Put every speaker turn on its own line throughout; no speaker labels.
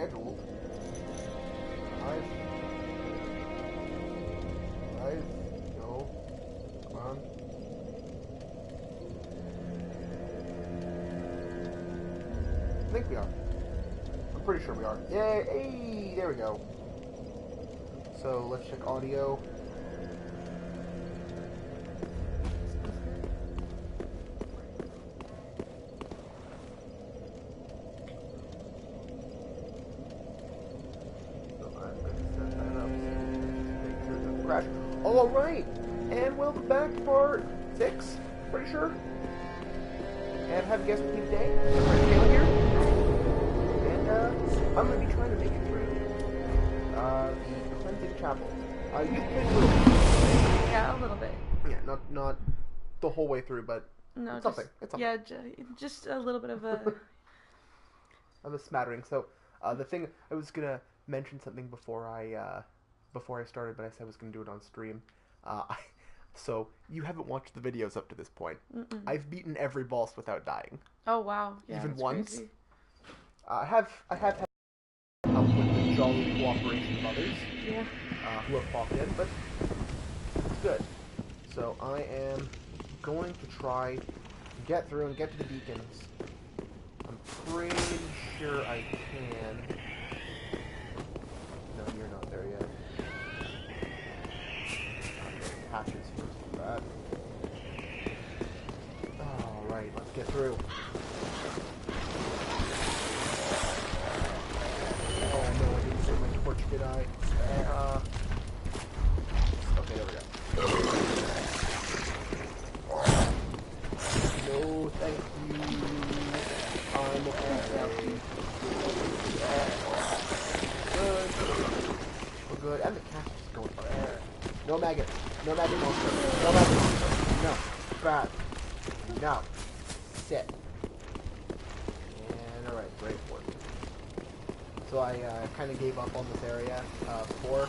scheduled. Live. Go. Come on. I think we are. I'm pretty sure we are. Yay! Hey, there we go. So let's check audio. Crash. All right, and welcome back to part 6. Pretty sure. And have a guest with me today. My friend Taylor here. And I'm going to be trying to make it through the Cleansing Chapel. You played a little bit.
Yeah, a little bit.
Yeah, not the whole way through, but
no,
it's something. It's something.
Yeah, just a little bit of a...
of a smattering. So the thing, I was going to mention something before I started, but I said I was going to do it on stream. So you haven't watched the videos up to this point.
Mm-mm.
I've beaten every boss without dying.
Oh wow! Yeah,
even
that's
once.
Crazy.
I have had help with the jolly cooperation of others.
Yeah.
Who have popped in, but it's good. So I am going to try to get through and get to the Deacons. I'm pretty sure I can. No, you're not there yet. Hatches first for that. Alright, let's get through. Oh no, I didn't save my torch, did I? Okay, there we go. No, thank you. I'm okay. Good. We're good. And the cat's just going for air. No maggot. No maggot monster. No maggot monster. No. Bad. No. Sit. And alright, great work. So I kind of gave up on this area before.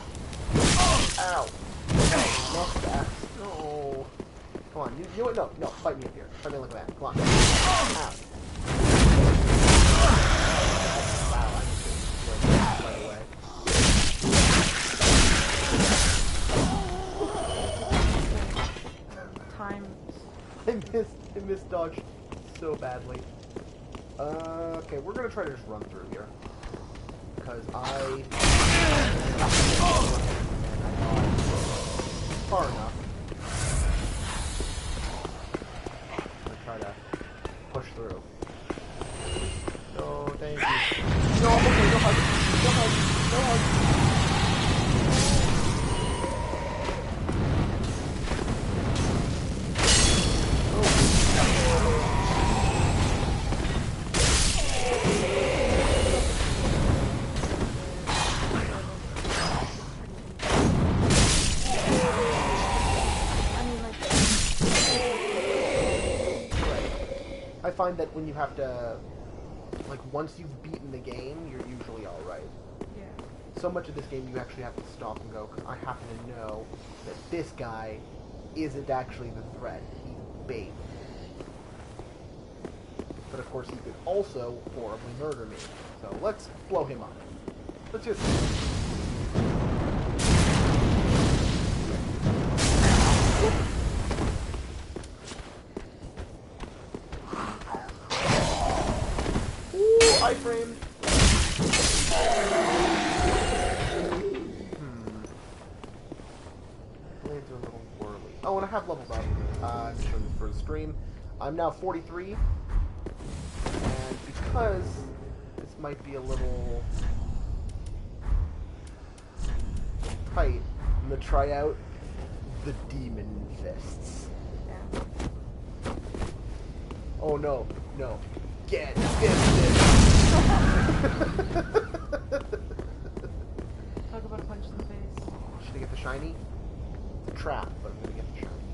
Ow! Okay, not fast. No. Come on. You know what? No. No. Fight me up here. Fight me like that. Come on. Ow. Wow, I'm just going to right away. I missed dodge so badly. Okay, we're gonna try to just run through here. Because far enough. I'm gonna try to push through. No, thank you. No, okay, no hug. No hug. No hug. I find that when you have to, like, once you've beaten the game, you're usually alright.
Yeah.
So much of this game you actually have to stop and go, because I happen to know that this guy isn't actually the threat. He's bait. But of course he could also horribly murder me. So let's blow him up. Let's just... iframe. Blades are a little whirly. Oh, and I have leveled up. I'm showing this for the stream. I'm now 43. And because this might be a little tight, I'm going to try out the Demon Fists.
Yeah.
Oh no, no. Get fisted!
Talk about a punch in the face.
Should I get the shiny? It's a trap, but I'm gonna get the shiny.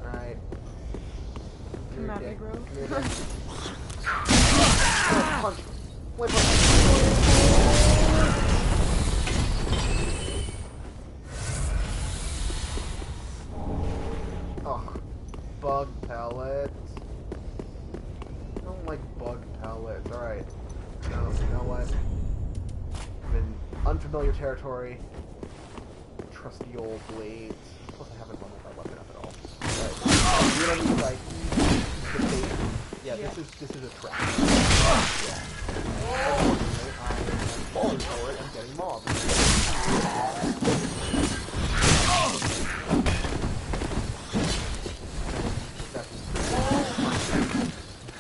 Alright.
Come at me, bro.
Come here, Dick. Oh, punch! Wait, punch! Oh, bug pellets. I don't like bug pellets. Alright. No, you know what? I'm in unfamiliar territory. Trusty old blades. Plus, I haven't leveled my weapon up at all. But you don't need like the bait. Yeah,
Yeah.
this is a trap. Unfortunately, I am falling for it and getting mobbed.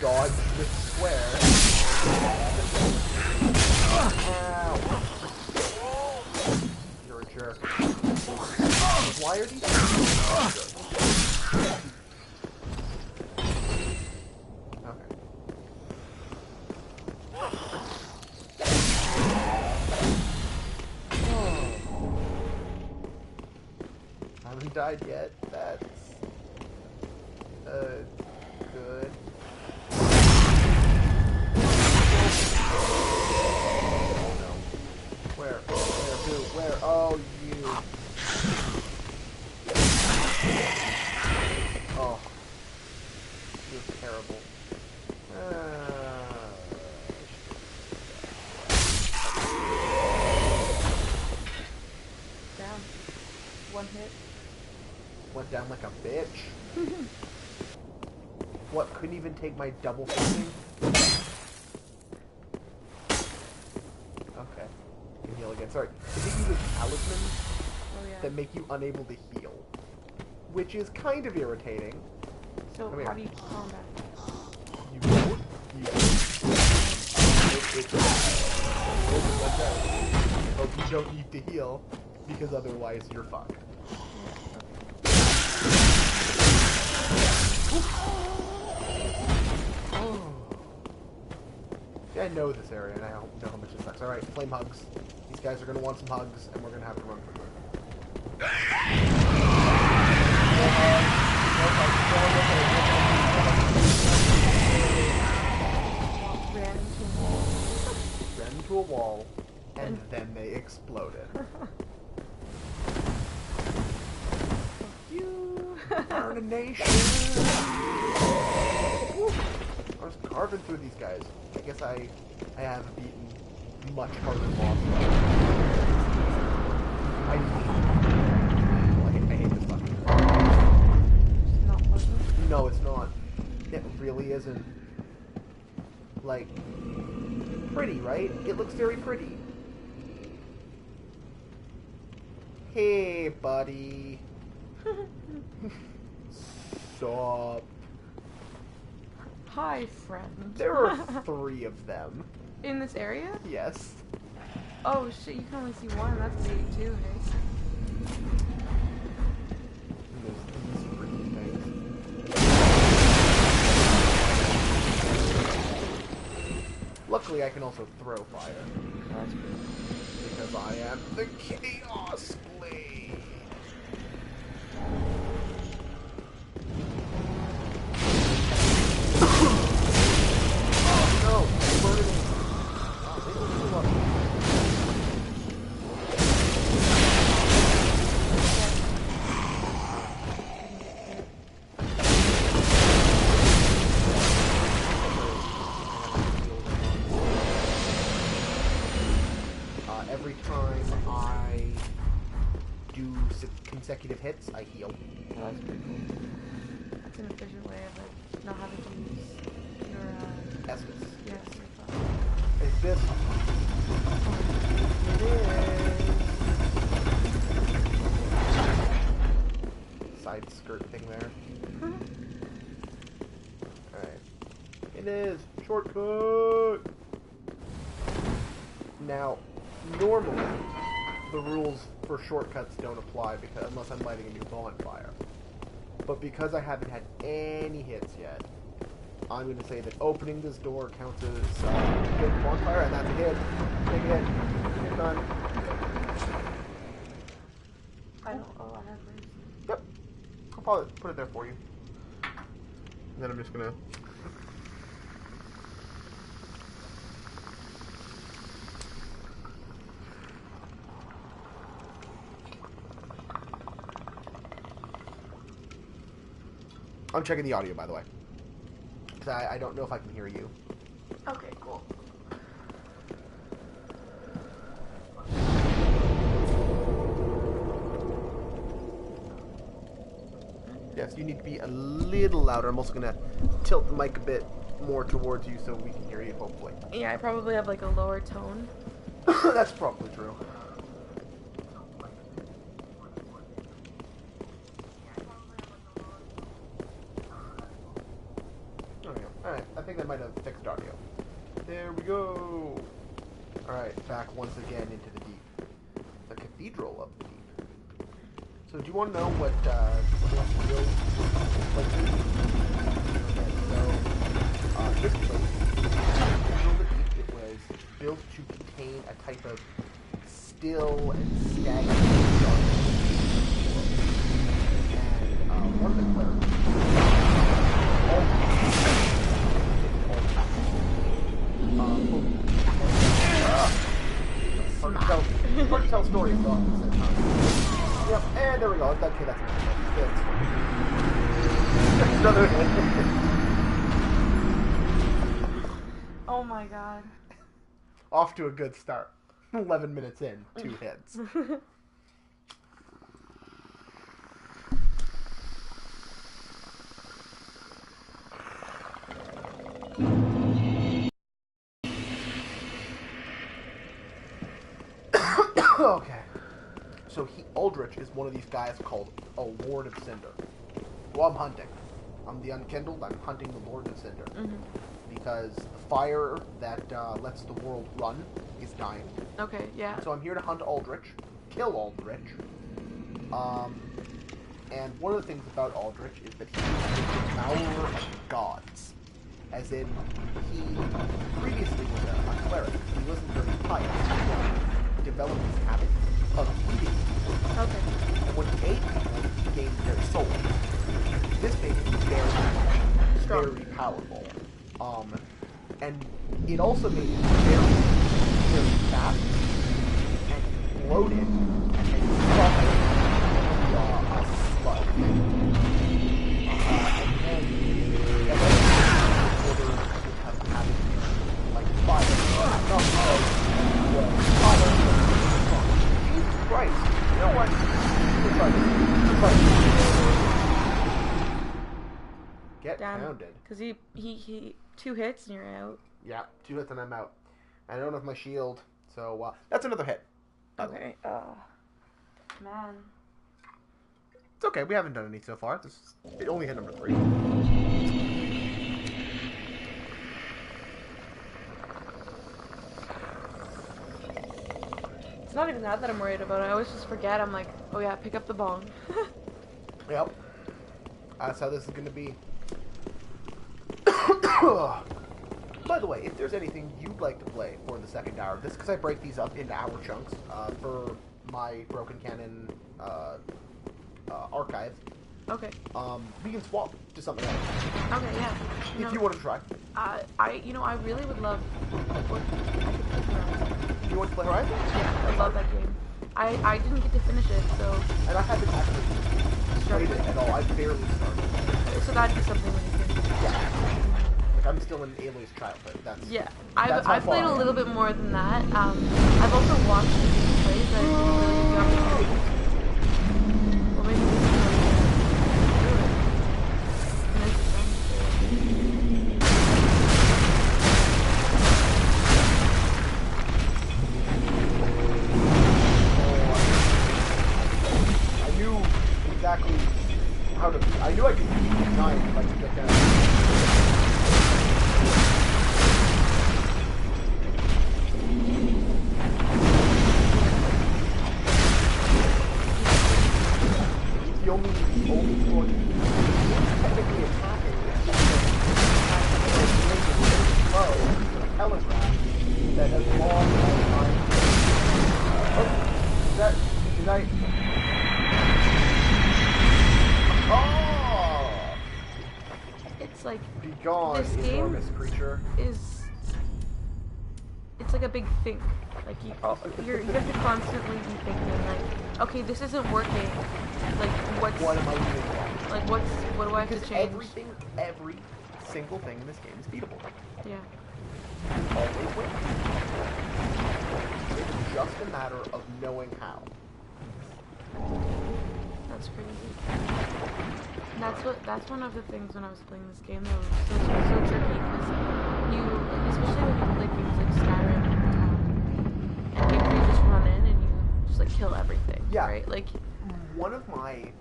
Dodge with square. Ow. You're a jerk. Why are these okay. I haven't died yet. That's good. No. Where? Who? Where? Oh, you. Oh. You're terrible.
Down. One hit.
Went down like a bitch. What? Couldn't even take my double fisting? Okay. You can heal again. Sorry. I think you use talismans
Oh yeah.
that make you unable to heal. Which is kind of irritating.
So
Come here.
how do you combat?
You don't. But you don't need to heal, because otherwise you're fucked. Yeah, I know this area, and I know how much it sucks. Alright, flame hugs. These guys are going to want some hugs, and we're going to have to run quickly. Ran into a wall, and then they exploded.
You.
Burn a nation! I was carving through these guys. I guess I have beaten much harder bosses. I hate this fucking.
It's not pleasant.
No, it's not. It really isn't. Like, pretty, right? It looks very pretty. Hey, buddy. Stop.
Hi, friend.
There are 3 of them.
In this area?
Yes.
Oh shit, you can only see one. That's big too, hey?
And there's these freaking things. Luckily, I can also throw fire.
Oh, that's good.
Because I am the Chaos Blade. Oh no! Burning. Wow, they don't do a lot. Every time I do consecutive hits, I heal.
Oh, that's pretty cool. It's an efficient way of like not having to use your
Estus.
yes, your
Is this? It is. Side skirt thing there. Alright. It is. Shortcut! Now, normally, the rules for shortcuts don't apply because unless I'm lighting a new bonfire. But because I haven't had any hits yet, I'm going to say that opening this door counts as hit bonfire, and that's a hit. Take a hit. Hit done.
I don't. Oh, I have hers.
Yep. I'll probably put it there for you. And then I'm just going to... I'm checking the audio, by the way. Because I don't know if I can hear you.
Okay, cool.
Yes, you need to be a little louder. I'm also gonna tilt the mic a bit more towards you so we can hear you, hopefully.
Yeah, I probably have like a lower tone.
That's probably true. There we go. Alright, I think that might have fixed audio. There we go. Alright, back once again into the deep. The Cathedral of the Deep. So do you want to know what build like this place, Cathedral of the Deep, it was built to contain a type of still and stagnant darkness. And one of the clerics, hard to tell stories though at the same time. Yep, and there we go. Okay, that's another hit.
Oh my god.
Off to a good start. 11 minutes in, 2 hits. Okay. So Aldrich is one of these guys called a Lord of Cinder. Well, I'm hunting. I'm the Unkindled. I'm hunting the Lord of Cinder.
Mm-hmm.
Because the fire that lets the world run is dying.
Okay, yeah.
So I'm here to hunt Aldrich, kill Aldrich. And one of the things about Aldrich is that he is the devourer of gods. As in, he previously was a cleric. He wasn't very pious. He developed this habit of eating people.
Okay.
And when he ate people, he gained their soul. This made him very powerful. And it also made him very fat and bloated and puffy a slug. And then eventually order would have habit like fire. Not because the fire was Jesus Christ. You know what? Get pounded.
Because he 2 hits and you're out.
Yeah, 2 hits and I'm out. I don't have my shield, so that's another hit.
Okay. Man.
It's okay. We haven't done any so far. It only hit number 3.
It's not even that I'm worried about. I always just forget. I'm like, oh yeah, pick up the bong.
Yep. That's how this is going to be. By the way, if there's anything you'd like to play for the second hour, this because I break these up into hour chunks for my Broken Cannon archive.
Okay.
We can swap to something else.
Okay, yeah.
If you want to try.
I really would love. What, I could play Horizon.
You want to play Horizon?
Yeah, I love that game. I didn't get to finish it, so.
And I haven't actually played it at all. I barely started.
So that'd be something we can.
Yeah. Like I'm still in Aloy's childhood. That's
yeah. I've played a little bit more than that. I've also watched the gameplays. I didn't really get the opportunity. Well, maybe this is
I knew exactly how to. I knew I could beat the giant if I could get down. The only one technically attacking is telegraph that as long as I'm did I
It's like
be gone,
this game
enormous creature.
It's like a big think. Like you have to constantly be thinking like, okay, this isn't working. Like
What am I doing wrong?
Like what do I have to
Because
change?
every single thing in this game is beatable.
Yeah.
Always win. It's just a matter of knowing how.
That's crazy. That's one of the things when I was playing this game that was so tricky because you, like, especially when you play games like Skyrim, and you just run in and you just like kill everything.
Yeah.
Right. Like
one of my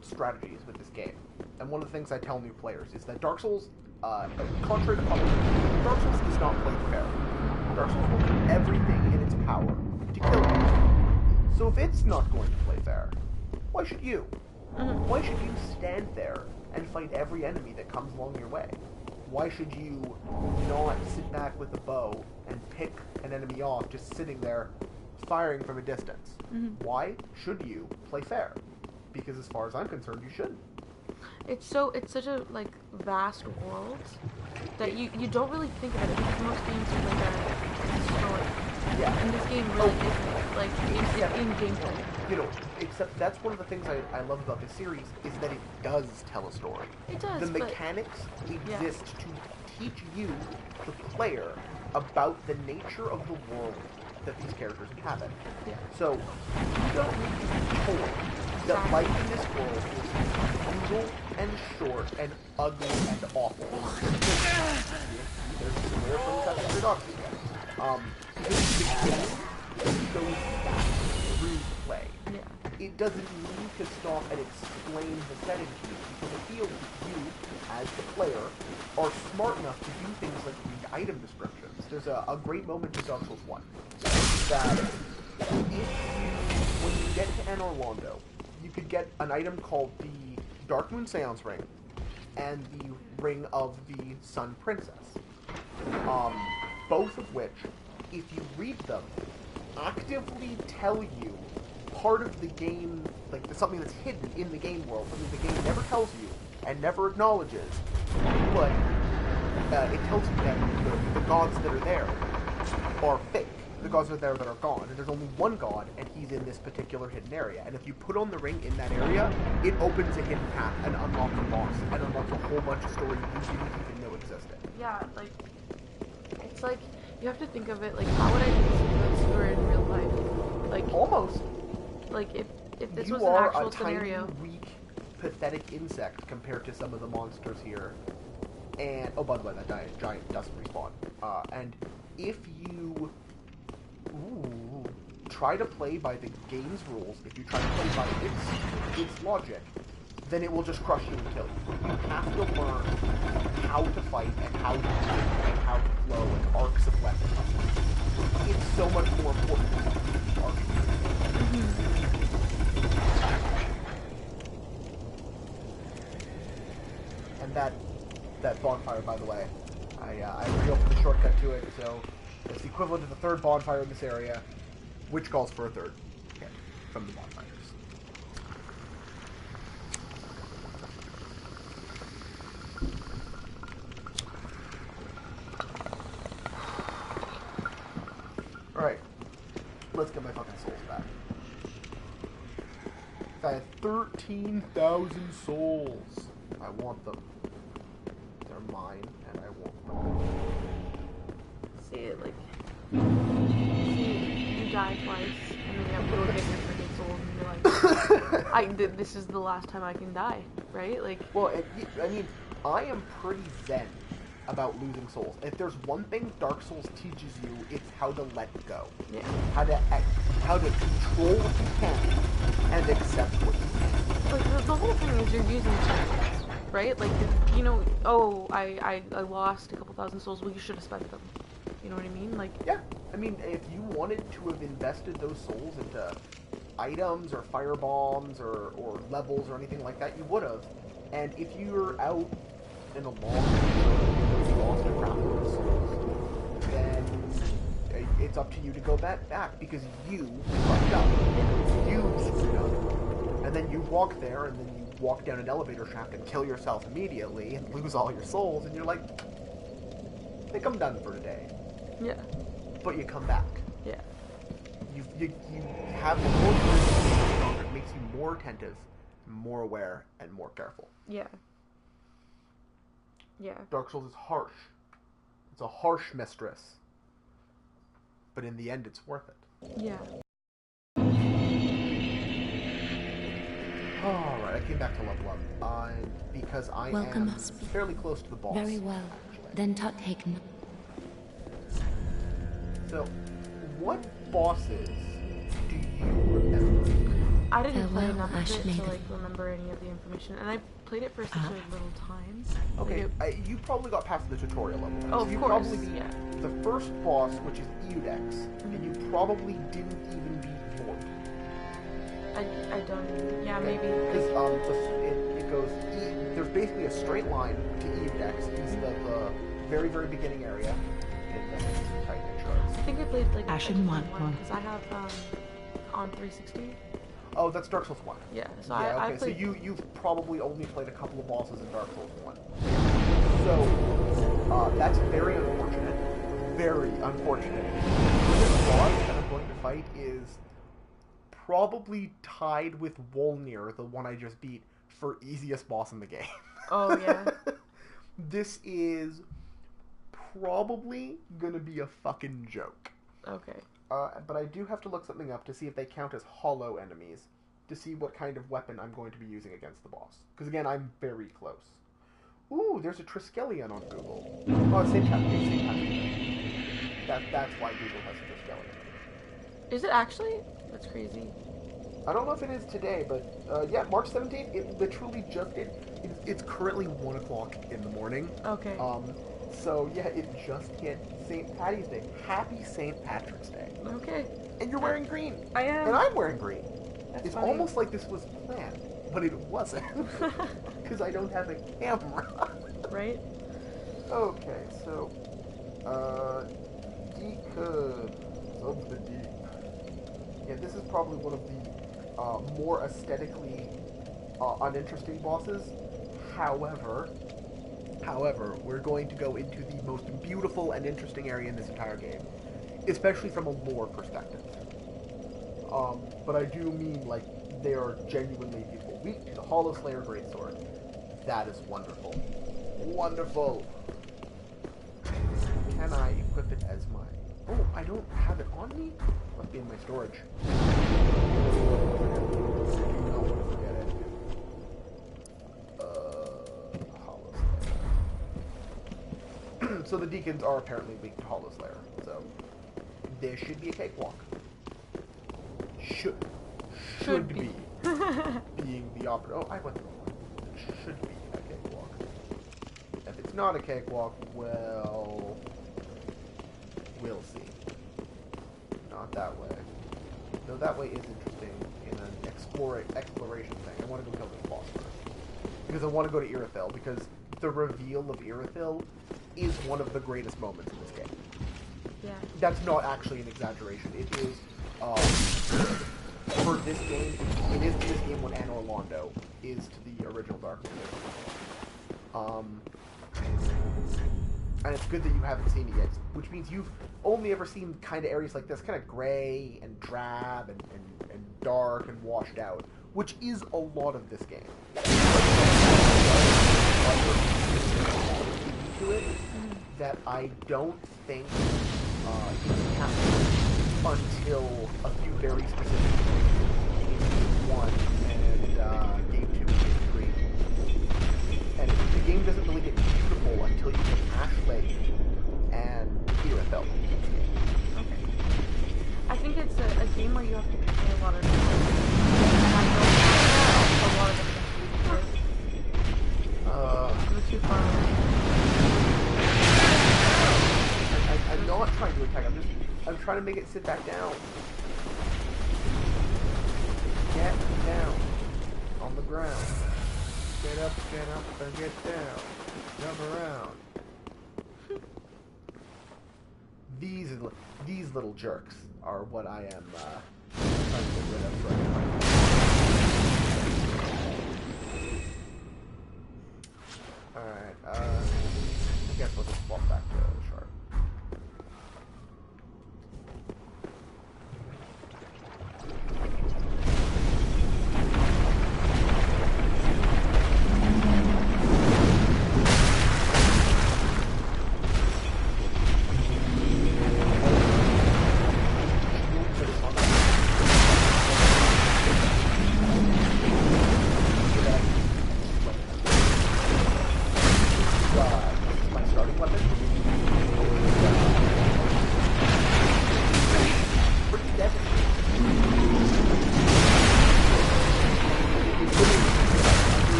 strategies with this game, and one of the things I tell new players is that Dark Souls, contrary to public, Dark Souls does not play fair. Dark Souls will do everything in its power to kill you. So if it's not going to play fair, why should you?
mm-hmm.
Why should you stand there and fight every enemy that comes along your way? Why should you not sit back with a bow and pick an enemy off just sitting there firing from a distance?
Mm-hmm.
Why should you play fair? Because as far as I'm concerned, you shouldn't.
It's such a like vast world that you don't really think about it because most games are like a story.
Yeah.
And this game really isn't. Like it's in gameplay.
You know, except that's one of the things I love about this series is that it does tell a story.
It does.
The mechanics exist to teach you, the player, about the nature of the world that these characters inhabit.
Yeah.
So you don't need to be told that life in this world is brutal and short and ugly and awful. There's some rare from that paradox again. Because the game goes back through play.
Yeah.
It doesn't need to stop and explain the setting to you because it feels that you, as the player, are smart enough to do things like read item descriptions. There's a great moment in Dark Souls 1 that when you get to Anor Londo, you could get an item called the Dark Moon Seance Ring and the Ring of the Sun Princess. Both of which, if you read them, actively tell you part of the game, like something that's hidden in the game world, something the game never tells you and never acknowledges, but it tells you that the gods that are there are fake. The gods are there that are gone, and there's only one god, and he's in this particular hidden area. And if you put on the ring in that area, it opens a hidden path and unlocks a boss, and unlocks a whole bunch of story you didn't even know existed.
Yeah, like it's like you have to think of it like how would I do this story in real life? Like
almost.
Like if this
you
was an actual scenario.
You are a tiny, weak, pathetic insect compared to some of the monsters here. And oh, by the way, that giant doesn't respawn. And if you try to play by the game's rules, if you try to play by its logic, then it will just crush you and kill you. You have to learn how to fight and how to do and how to flow and arcs of weapons. It's so much more important than arcs. And that bonfire, by the way, I reopened the shortcut to it, so it's the equivalent of the third bonfire in this area, which calls for a third hit from the bonfires. Alright, let's get my fucking souls back. I had 13,000 souls. I want them. They're mine, and I want them.
See it like you die twice, and then you have to go get your freaking soul, and you're like, this is the last time I can die, right? Like,
well, I mean, I am pretty zen about losing souls. If there's one thing Dark Souls teaches you, it's how to let go.
yeah,
How to control what you can and accept what you can't.
like the whole thing is you're using tactics, right? Like, you know, oh, I lost a couple thousand souls. Well, you should have spent them. You know what I mean? Like,
yeah. I mean, if you wanted to have invested those souls into items or fire bombs or levels or anything like that, you would have. And if you're out in a long journey, you lost a crap load of souls, then it's up to you to go back because you fucked up. You screwed up. And then you walk there, and then you walk down an elevator shaft and kill yourself immediately and lose all your souls, and you're like, I think I'm done for today.
yeah,
But you come back.
yeah,
You have the more stronger. It makes you more attentive, more aware, and more careful.
yeah, yeah.
Dark Souls is harsh. It's a harsh mistress. But in the end, it's worth it.
Yeah.
Alright, I came back to level up. Because I
Welcome
am
us.
fairly close to the boss.
Very well.
Actually.
Then take no.
So, what bosses do you remember?
I didn't play
Farewell,
enough of it to
Ashmaiden.
like remember any of the information, and I played it for such a little time.
Okay,
Like,
you probably got past the tutorial level.
Oh,
So
of
you
course,
probably beat
yeah.
the first boss, which is Eudex, and you probably didn't even beat Mort.
I don't. Yeah, maybe.
Because it goes. There's basically a straight line to Eudex. It's the very, very beginning area.
I think I played like
Ashen one.
because I have on 360.
Oh, that's Dark Souls 1.
Yeah, so
Yeah,
I
okay, so
played.
you've probably only played a couple of bosses in Dark Souls 1. So, that's very unfortunate. Very unfortunate. This boss that I'm going to fight is probably tied with Wolnir, the one I just beat, for easiest boss in the game.
Oh yeah.
This is probably gonna be a fucking joke.
Okay.
But I do have to look something up to see if they count as hollow enemies, to see what kind of weapon I'm going to be using against the boss. Because again, I'm very close. Ooh, there's a Triskelion on Google. Oh, it's St. Patrick. That's why Google has a Triskelion.
Is it actually? That's crazy.
I don't know if it is today, but yeah, March 17th, it literally just it's currently 1 o'clock in the morning.
Okay.
So yeah, it just hit St. Patty's Day. Happy St. Patrick's Day.
Okay.
And you're wearing green.
I am.
And I'm wearing green.
That's
It's
funny.
almost like this was planned, but it wasn't. Because I don't have a camera.
Right?
Okay, so Deacons of the Deep. Yeah, this is probably one of the more aesthetically uninteresting bosses. However, we're going to go into the most beautiful and interesting area in this entire game, especially from a lore perspective. But I do mean, like, they are genuinely beautiful. Weak to the Hollow Slayer Greatsword. That is wonderful. Wonderful! Can I equip it as my... Oh, I don't have it on me? Must be in my storage. No, forget it. Hollow Slayer. So the Deacons are apparently weak to Hollow Slayer, so there should be a cakewalk. Should be. Being the operative. Oh, I went the wrong way. Should be a cakewalk. If it's not a cakewalk, well, we'll see. Not that way. Though that way is interesting in an exploration thing. I want to go kill this boss first. Because I want to go to Irithyll, because the reveal of Irithyll is one of the greatest moments in this game.
Yeah.
That's not actually an exaggeration. It is, for this game, it is to this game what Anor Londo is to the original Dark Souls. And it's good that you haven't seen it yet, which means you've only ever seen kind of areas like this, kind of gray and drab and dark and washed out, which is a lot of this game. To it that I don't think you can happen until a few very specific things in Game 1 and Game 2 and Game 3. And the game doesn't really get beautiful until you get Ash Lake and Irithyll.
Okay. I think it's a game where you have to play a lot of different things. And I don't have a lot of different things. You're too far away.
I'm not trying to attack, I'm trying to make it sit back down. Get down. On the ground. Get up, and get down. Jump around. These little jerks are what I am trying to get rid of right now. Alright, I guess we'll just swap back to Sharp.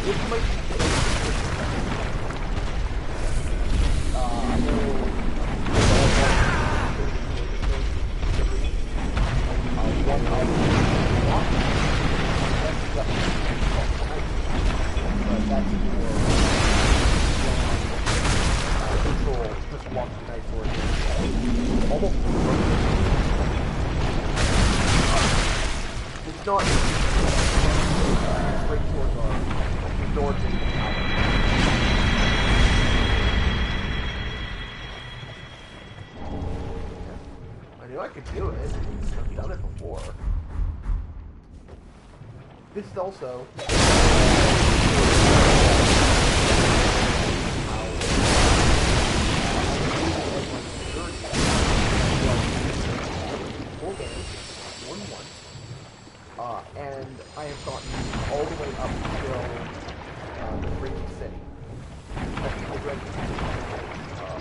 This might be I know that's more control, just walk the knife sword. Almost it's not great swords are daunting. I knew I could do it. I've done it before. This is also and I have gotten all the way up until the Freaky City. That's the Red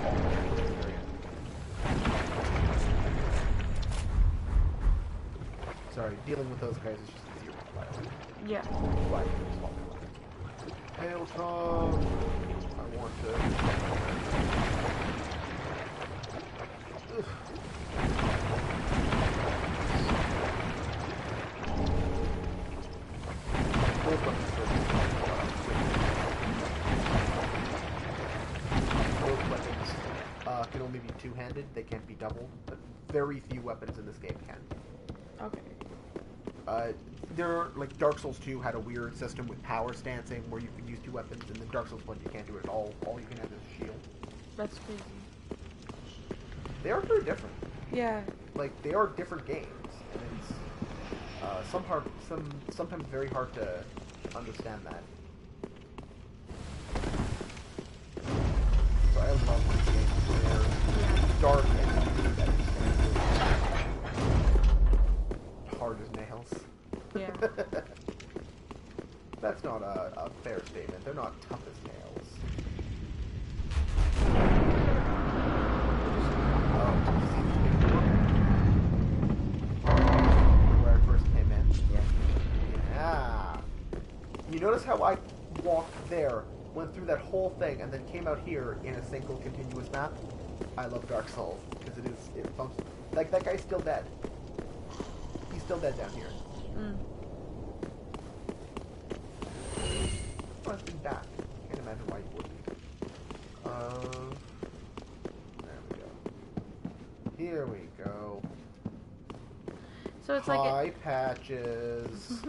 all the way to the area. Sorry, dealing with those guys is just zero fire.
Yeah.
Hail Tom! I want to... Ugh. Those weapons can only be two-handed. They can't be doubled. But very few weapons in this game can.
Okay.
Like Dark Souls 2 had a weird system with power stancing where you could use two weapons, and then Dark Souls 1 you can't do it at all. All you can have is a shield.
That's crazy.
They are very different.
Yeah.
Like they are different games, and it's sometimes very hard to understand that. So I love these games. They're dark and hard as nails.
Yeah.
That's not a fair statement. They're not tough as nails. Where I first came in. Yeah. You notice how I walked there, went through that whole thing, and then came out here in a single continuous map? I love Dark Souls, because it bumps... Like, that guy's still dead. He's still dead down here.
Mm.
Oh, it's been back. Can't imagine why you wouldn't. There we go. Here we go.
So it's
Hi,
like
Patches.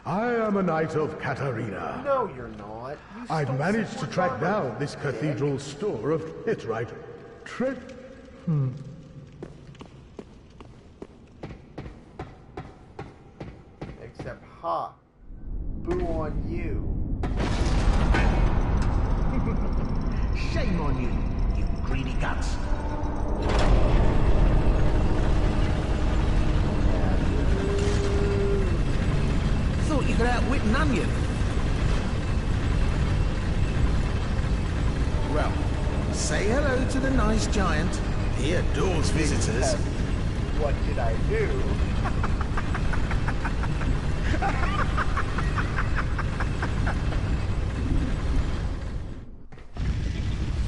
I am a knight of Katarina.
No, you're not. You
I've
stole
managed to
someone's
track
armor.
down this cathedral's store of Hittite
Except, ha. Boo on you.
Shame on you, you greedy guts. Thought you could outwit an onion. Well, say hello to the nice giant. He adores visitors.
What did I do?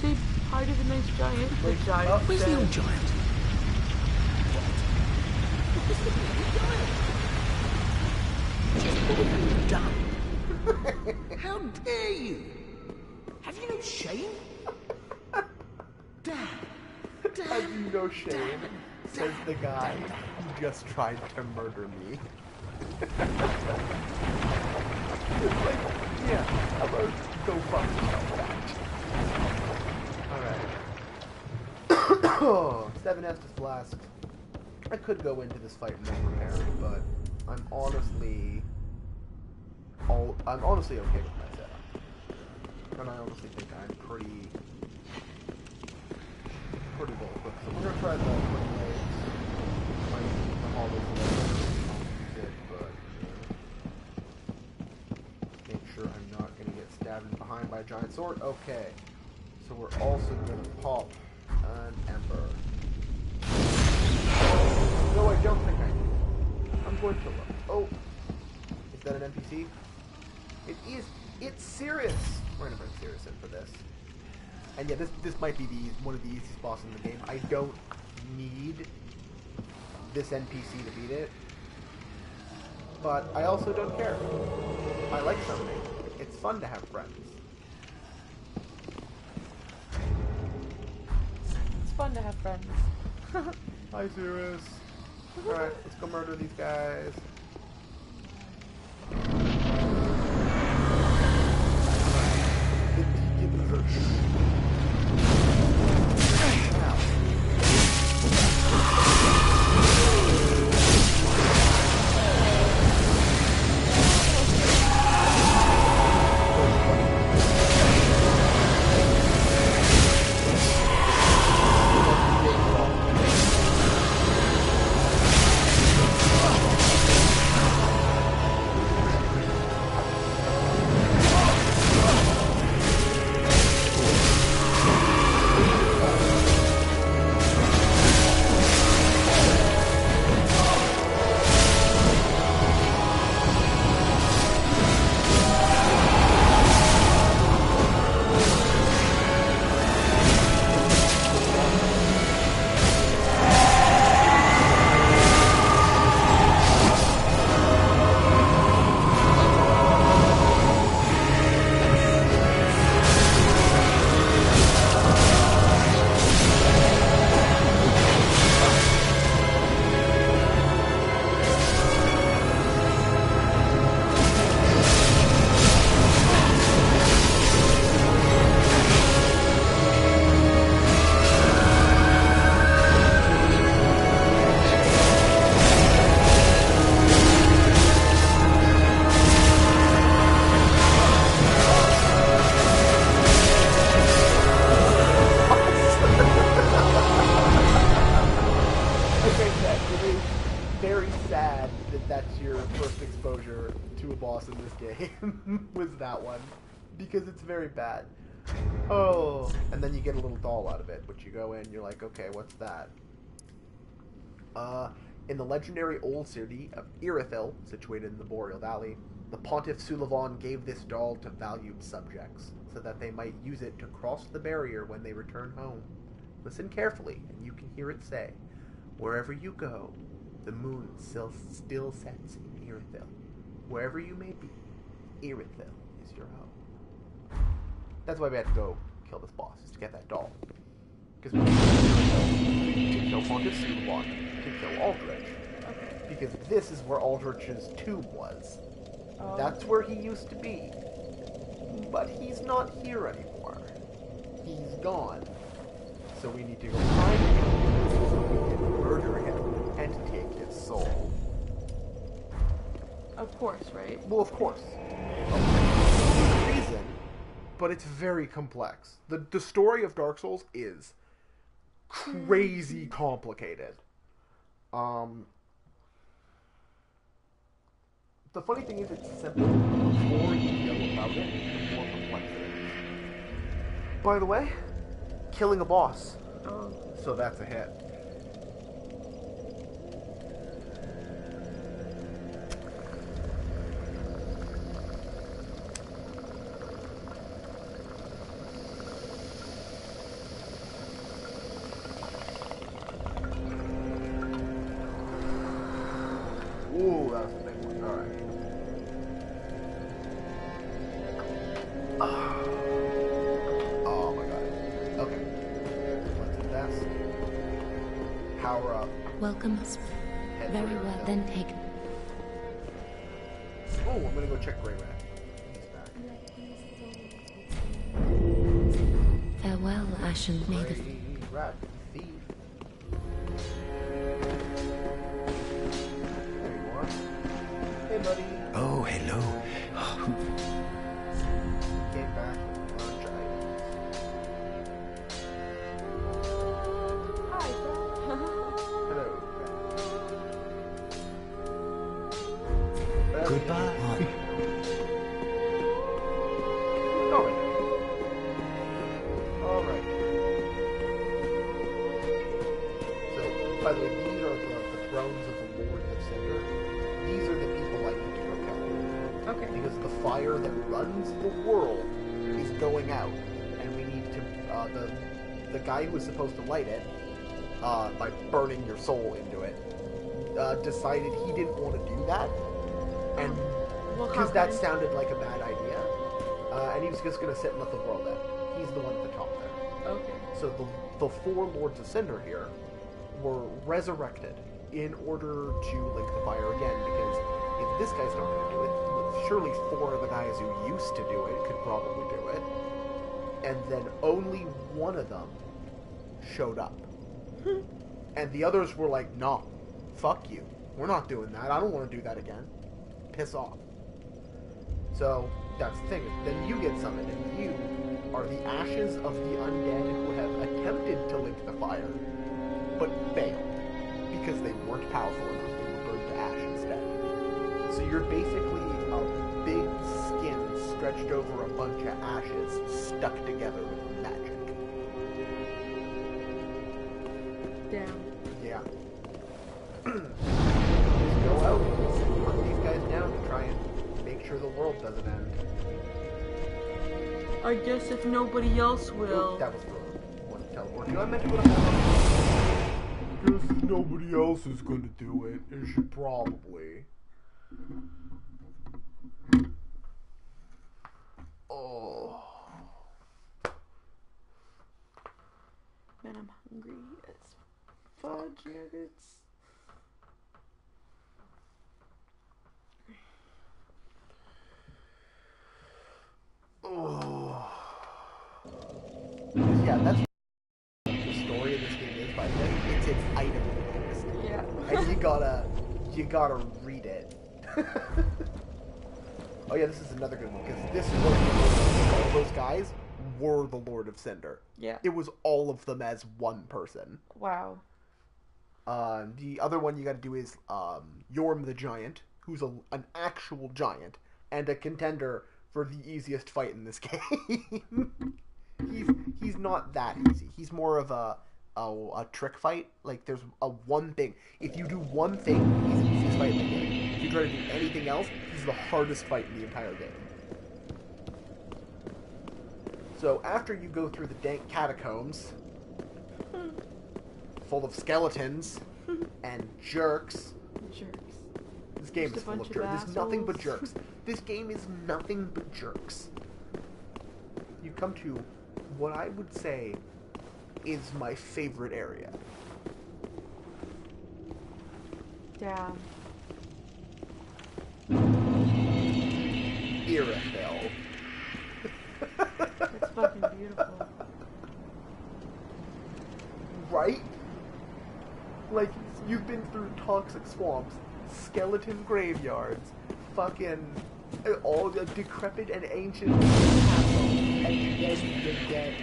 say hi to the nice giant. The giant.
Where's the
said-
old giant? What's the little giant? Just what have you done? How dare you? Have you no shame? Damn.
Have you no shame? Says the guy who just tried to murder me. It's like, yeah, how about go fuck yourself back? Alright. 7 Estus Blast. I could go into this fight more prepared, but I'm honestly okay with my setup. And I honestly think I'm pretty well equipped. So we're gonna try the quick legs. I mean, the hollows it, but make sure I'm not gonna get stabbed in behind by a giant sword. Okay. So we're also gonna pop an ember. No, I don't think I do. I'm going to look. Oh, is that an NPC? It is. It's Sirius. We're gonna bring Sirius in for this. And yeah, this might be one of the easiest bosses in the game. I don't need this NPC to beat it, but I also don't care. I like summoning. It's fun to have friends.
It's fun to have friends.
Hi, Sirius. Alright, let's go murder these guys. The Deacons are that's your first exposure to a boss in this game, was that one. Because it's very bad. Oh, and then you get a little doll out of it, which you go in, you're like, okay, what's that? In the legendary old city of Irithyll, situated in the Boreal Valley, the Pontiff Sulavon gave this doll to valued subjects, so that they might use it to cross the barrier when they return home. Listen carefully, and you can hear it say, "Wherever you go, the moon still sets in Irithyll. Wherever you may be, Irithyll is your home." That's why we had to go kill this boss, is to get that doll. Because we need to kill Pontiff Sulavon, to kill Aldrich.
Okay.
Because this is where Aldrich's tomb was.
Oh.
That's where he used to be. But he's not here anymore. He's gone. So we need to go find him so we can murder him and take his soul.
Of course, right?
Well, of course. Reason, but it's very complex. The story of Dark Souls is crazy complicated. The funny thing is, it's simple. The more you know about it, the more complex it is. By the way, killing a boss.
Oh.
So that's a hit. Ooh, that was a big one. Alright. Oh my god. Okay. Let's invest. Power up.
Welcome us.
Head
Very
for
well,
Irithyll.
then take.
Oh, I'm gonna go check Grey Rat. He's back.
Farewell, Ashen. May the
Grey Rat. Thief. There you are. Hey, buddy.
Oh, hello.
Came back with lunch items.
Hi, Dad.
Hello.
Goodbye.
Alright. So, by the way, these are the thrones of the Lord of Cinder. these are the people I need to go kill.
Okay.
Because the fire that runs the world is going out, and we need to, the guy who was supposed to light it, by burning your soul into it, decided he didn't want to do that, and because that sounded like a bad idea, and he was just going to sit and let the world end. He's the one at the top there.
Okay.
So the four Lords of Cinder here were resurrected in order to lick the fire again, because if this guy's not going to do it, surely four of the guys who used to do it could probably do it. And then only one of them showed up. And the others were like, no, fuck you. We're not doing that. I don't want to do that again. Piss off. So, that's the thing. Then you get summoned, and you are the ashes of the undead who have attempted to lick the fire, but failed. Because they weren't powerful enough. They were burned to ash instead. So you're basically a big skin stretched over a bunch of ashes stuck together with magic.
Damn.
Yeah. Just go out and hunt these guys down to try and make sure the world doesn't end.
I guess if nobody else will.
Oh, that was the one to teleport to. I meant to go to hell. Guess nobody else is going to do it. It should probably. Oh.
Man, I'm hungry as fudge nuggets.
Oh. Yeah, that's the story of this game is, by the way. It's its item list.
Yeah.
And you gotta read it. Oh yeah, this is another good one, because this was all those guys were the Lord of Cinder.
Yeah.
It was all of them as one person.
Wow.
The other one you gotta do is Yorm the Giant, who's an actual giant, and a contender for the easiest fight in this game. He's not that easy. He's more of a trick fight. Like, there's one thing. If you do one thing, he's the easiest fight in the game. If you try to do anything else, he's the hardest fight in the entire game. So after you go through the dank catacombs, full of skeletons and jerks.
Jerks.
This game
Just
is
a
full
bunch
of
of
jerks. There's nothing but
assholes.
jerks. This game is nothing but jerks. You come to what I would say is my favorite area.
Damn.
Irothel.
It's fucking beautiful.
Right? Like, you've been through toxic swamps, skeleton graveyards, fucking all the decrepit and ancient castles, and then you get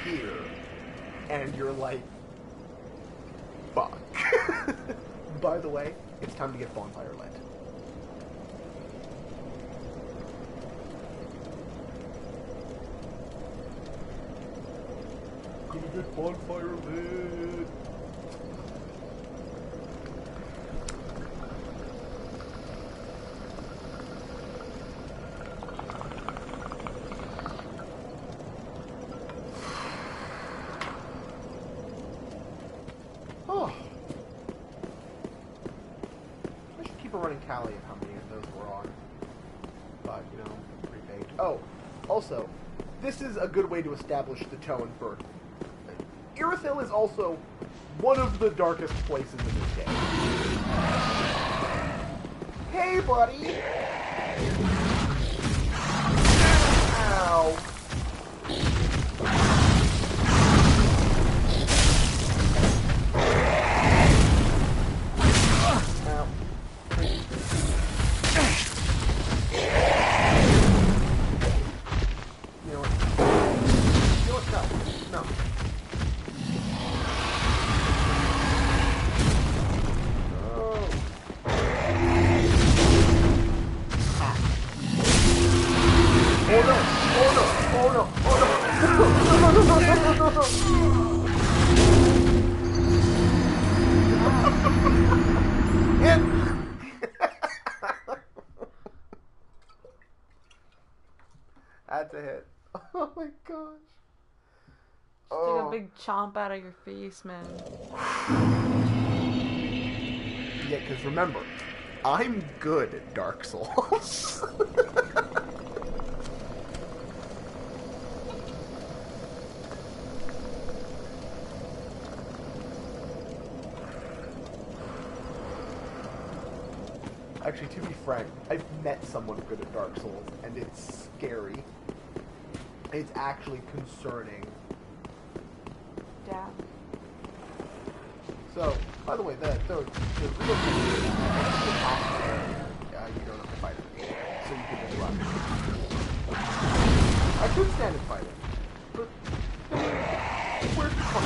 here, and you're like, fuck. By the way, it's time to get bonfire lit. Gonna get bonfire lit. Oh. I should keep a running tally of how many of those we're on. But, you know, pre-baked. Oh, also, this is a good way to establish the tone for... Irothel is also one of the darkest places in this game. Hey, buddy! Ow! Ow. You know what? You know what? No. No. Oh. Ah. had to hit. Oh my gosh.
Take a big chomp out of your face, man.
Yeah, because remember, I'm good at Dark Souls. Actually, to be frank, I've met someone good at Dark Souls, and it's scary. It's actually concerning.
Damn.
So, by the way, the real thing is, you don't have to fight it, so you can just run. I could stand and fight it, but where's the fun?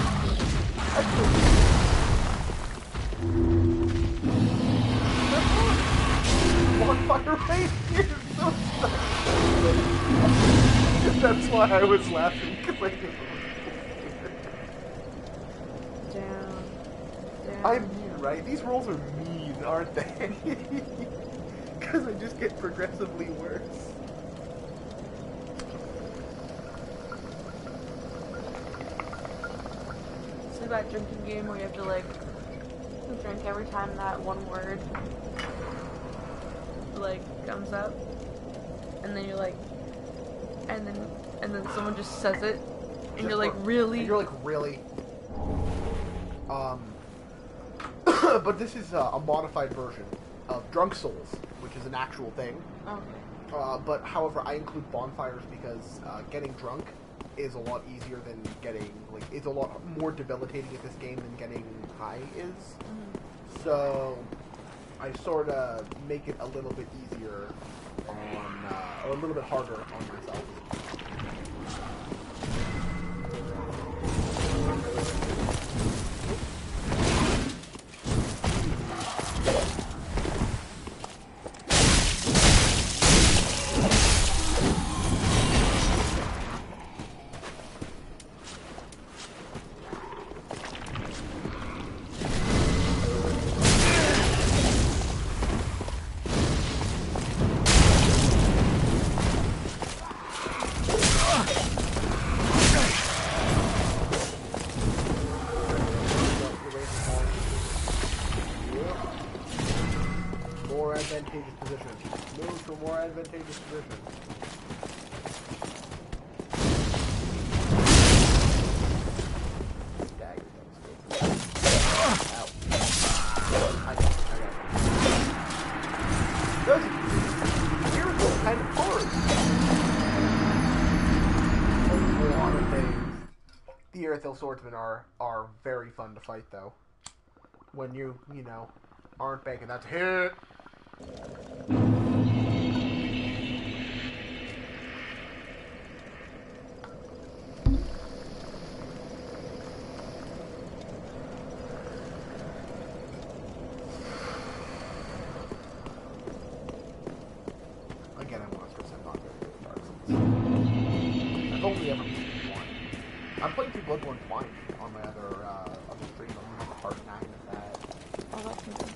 I could. Bonfire right here, so that's why I was laughing, because I didn't. I'm mean, right? These rolls are mean, aren't they? Because I just get progressively worse.
So that drinking game where you have to like drink every time that one word like comes up, and then you're like, and then someone just says it, and
Just
you're like, really?
And you're like, really? But this is a modified version of Drunk Souls, which is an actual thing.
Okay.
But however, I include bonfires because getting drunk is a lot easier than getting, like, it's a lot more debilitating at this game than getting high is.
Mm-hmm.
So I sort of make it a little bit easier on, or a little bit harder on myself. Advantageous position. Move to a more advantageous position. Dagger. Ow. I got it. Those ears are kind of hard. A lot of things. The Aerithil swordsmen are very fun to fight, though. When you know, aren't banking. That's a hit. Again, I'm 100% not very good at Dark Souls. I've only ever beaten one. I'm playing through Bloodborne twice on my other stream. I'm having a hard time with that.
Oh, that's nice.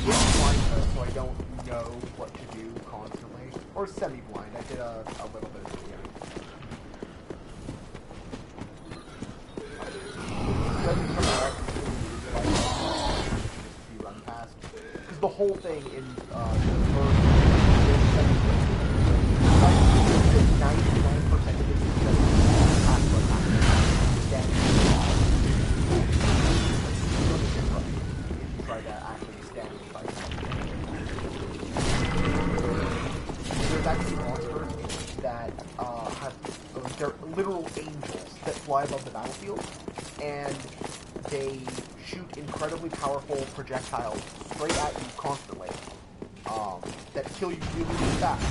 It's blind, so I don't know what to do constantly. Or semi-blind. I did a little bit of the beginning. You run past. Because the whole thing in the first 99% of it is try to actually stand and fight. There's actually monsters that they're literal angels that fly above the battlefield, and they shoot incredibly powerful projectiles straight at you constantly, that kill you really, really fast.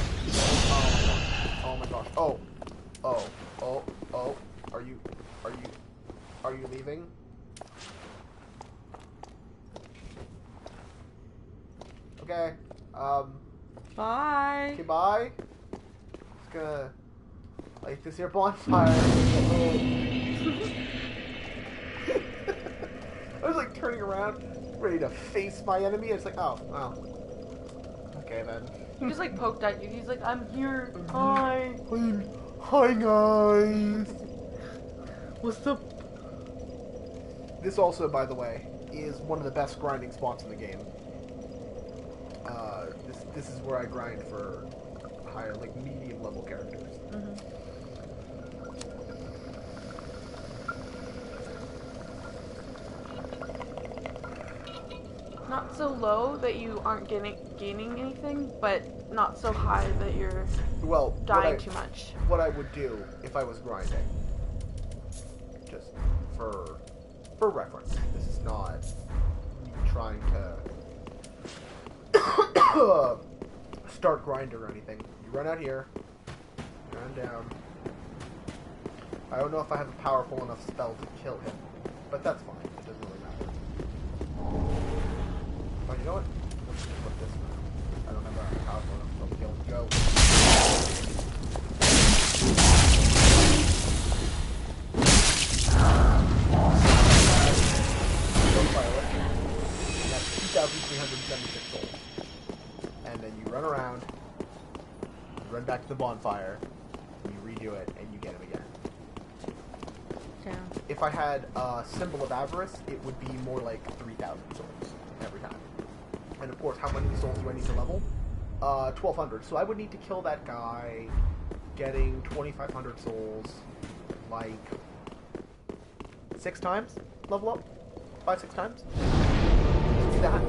Oh my gosh. Oh. Are you leaving? Okay.
Bye.
Okay, bye. Just gonna light this here bonfire. I was like turning around, ready to face my enemy. It's like, oh, well. Okay then.
He just like poked at you. He's like, I'm here. Hi.
Hi guys.
What's up?
This also, by the way, is one of the best grinding spots in the game. This is where I grind for higher, like medium level characters.
Not so low that you aren't gaining anything, but not so high that you're dying too much.
What I would do if I was grinding, just for reference, this is not me trying to start grinding or anything. You run out here, you run down. I don't know if I have a powerful enough spell to kill him, but that's fine. It doesn't really matter. Oh, you know what? Let's just put this. I don't have a powerful enough spell to kill him. Go. That's 2,376 souls. And then you run around, you run back to the bonfire, and you redo it, and you get him again.
Yeah.
If I had a symbol of avarice, it would be more like 3,000 souls every time. And of course, how many souls do I need to level? 1,200. So I would need to kill that guy, getting 2,500 souls, like 6 times level up? 5-6 times? It's that.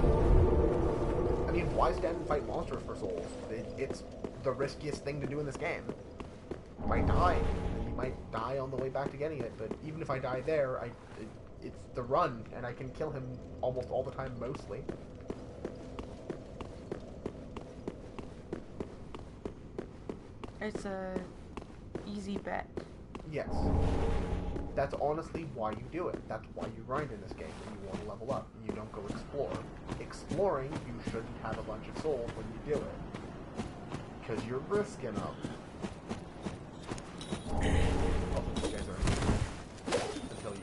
I mean, why stand and fight monsters for souls? It's the riskiest thing to do in this game. If I die, then you might die on the way back to getting it, but even if I die there, it's the run, and I can kill him almost all the time, mostly.
It's a easy bet.
Yes. That's honestly why you do it. That's why you grind in this game, when you want to level up. You don't go explore. Exploring, you shouldn't have a bunch of souls when you do it. Because you're risking them. Oh, you guys are... Until you...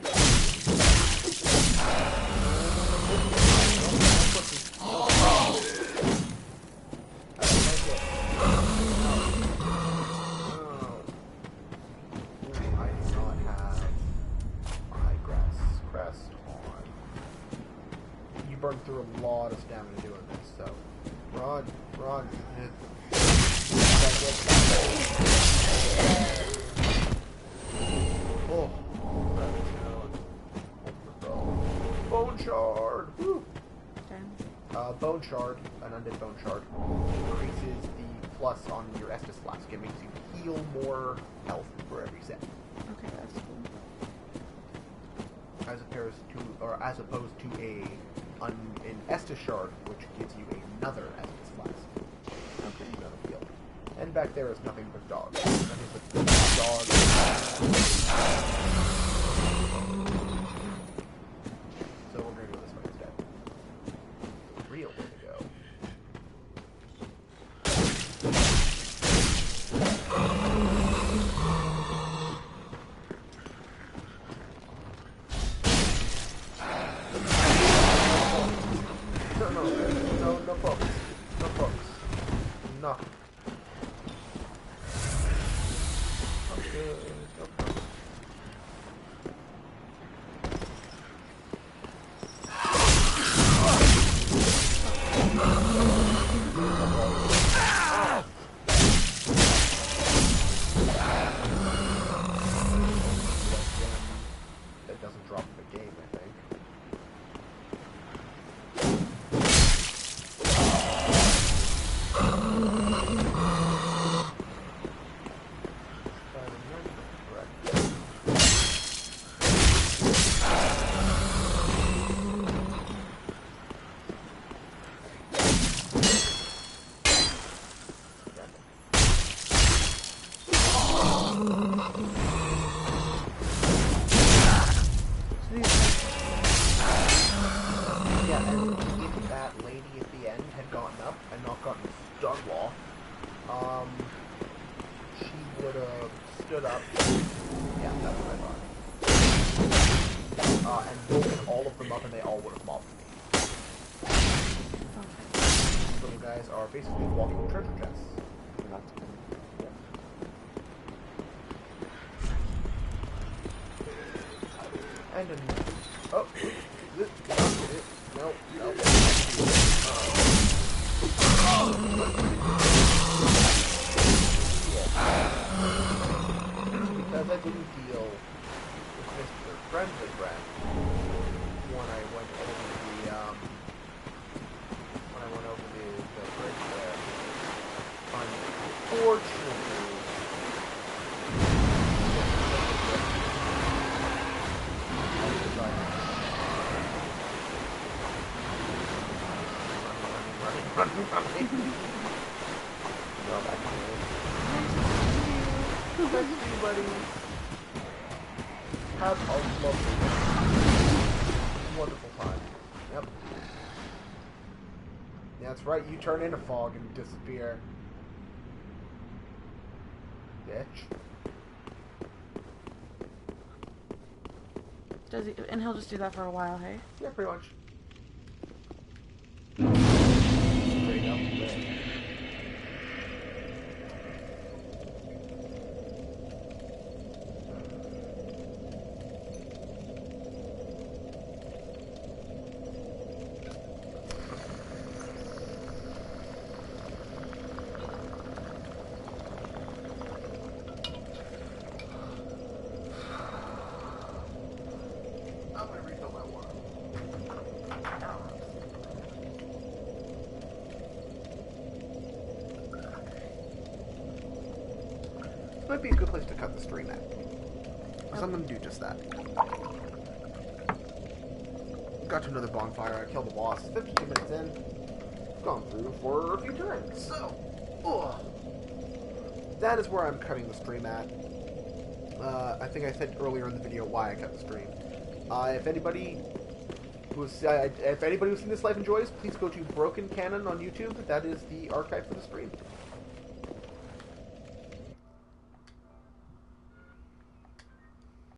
Burn through a lot of stamina doing this, so run. Oh, bone shard. Woo.
Okay.
Bone shard, an undead bone shard, increases the plus on your Estus flask. It makes you heal more health for every set.
Okay, that's cool.
As opposed to an Estus shard, which gives you another Estus flask. Okay. Another heal. And back there is nothing but dogs. Nothing but dogs. So we're gonna go this way instead. Real way to go. No folks. No. Okay, no folks. That doesn't drop the game, I think. guys are basically walking treasure chests. You're not. Yeah. And oh, no. Because I didn't deal with Mr. Friendly Brand when I went over the bridge there. Unfortunately, running. No, back to you. Thank you, buddy. Have a lovely, wonderful time. Yep. Yeah, that's right. You turn into fog and disappear. Bitch.
Does he? And he'll just do that for a while, hey?
Yeah, pretty much. Straight up there. I'm gonna refill my water. This might be a good place to cut the stream at. Because I'm gonna do just that. Got to another bonfire, I killed the boss 52 minutes in. Gone through for a few times. So, that is where I'm cutting the stream at. I think I said earlier in the video why I cut the stream. If anybody who's seen this live enjoys, please go to Broken Cannon on YouTube. That is the archive for the stream.